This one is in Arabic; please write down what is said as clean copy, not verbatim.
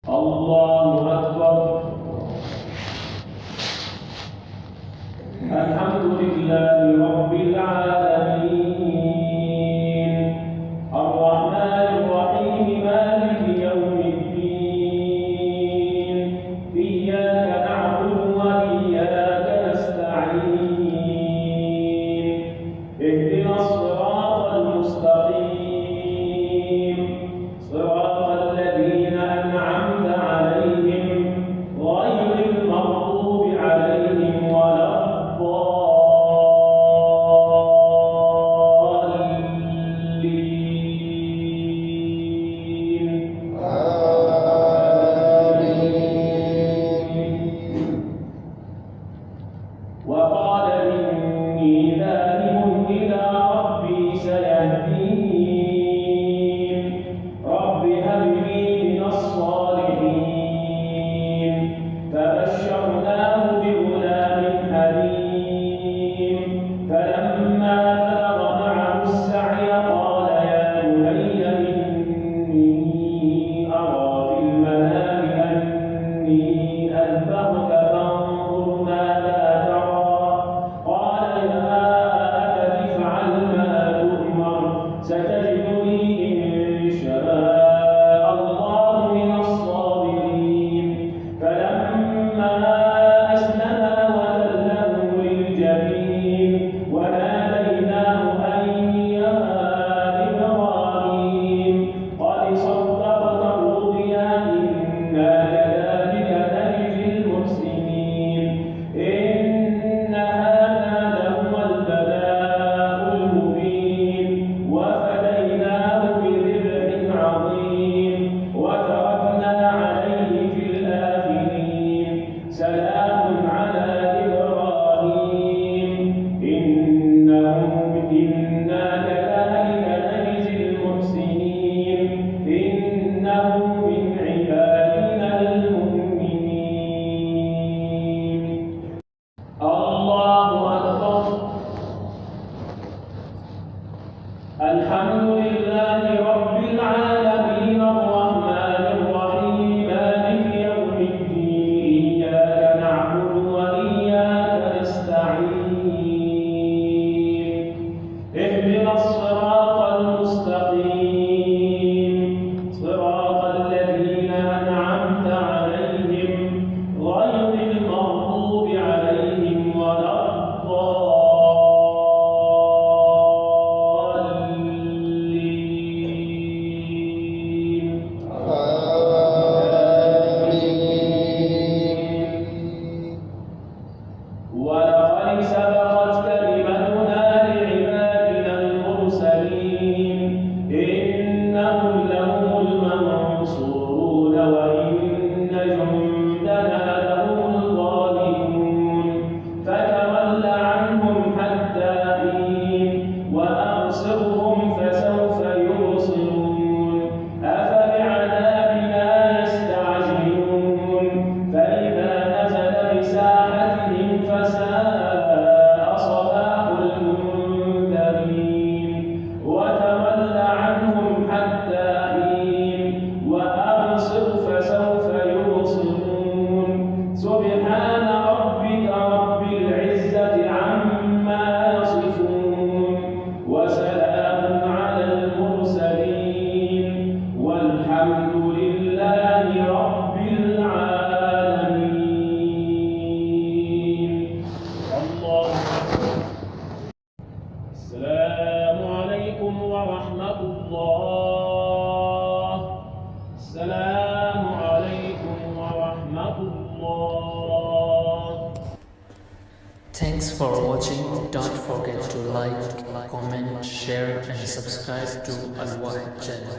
الله أكبر. الحمد لله رب العالمين الرحمن الرحيم مالك يوم الدين إياك نعبد وإياك نستعين اهدنا الصراط المستقيم صراط الذين أنعمت عليهم غير المغضوب عليهم ولا وقال إني ذاهب إلى ربي سيهدين رب هب لي من الصالحين فبشرناه بغلام حليم فلما بلغ معه السعي قال يا بني إني أرى في المنام أني أذبحك فانظر ماذا ستجدني إن شاء الله من الصابرين فلما أسلما وتله للجبين وناديناه أن يا إبراهيم قد صدقت الرؤيا إنا كذلك نجزي المحسنين إن هذا لهو البلاء المبين وفديناه بذبح عظيم وتركنا عليه في الآخرين سلام على إبراهيم إنا كذلك نجزي المحسنين إنه من عبادنا المؤمنين. الله أكبر. الحمد لله رب العالمين الرحمن الرحيم مالك يوم الدين إياك نعبد وإياك نستعين اهدنا الصراط المستقيم صراط الذين أنعمت عليهم غير المغضوب عليهم ولا ولقد سبقت كلمتنا لعبادنا المرسلين إنهم لهم المنصورون وإن جندنا لهم الغالبون فتول عنهم حتى حين وأبصرهم فسوف يبصرون أفبعذابنا يستعجلون فإذا نزل بساحتهم فساء صباح المنذرين وتول عنهم حتى حين وأبصر فسوف يبصرون سبحان ربك رب العزة عما يصفون وسلام على المرسلين والحمد لله رب العالمين. الله أكبر. السلام عليكم ورحمة الله. السلام عليكم ورحمة الله. Thanks for watching. Don't forget to like, comment, share and subscribe to Al Wahid channel.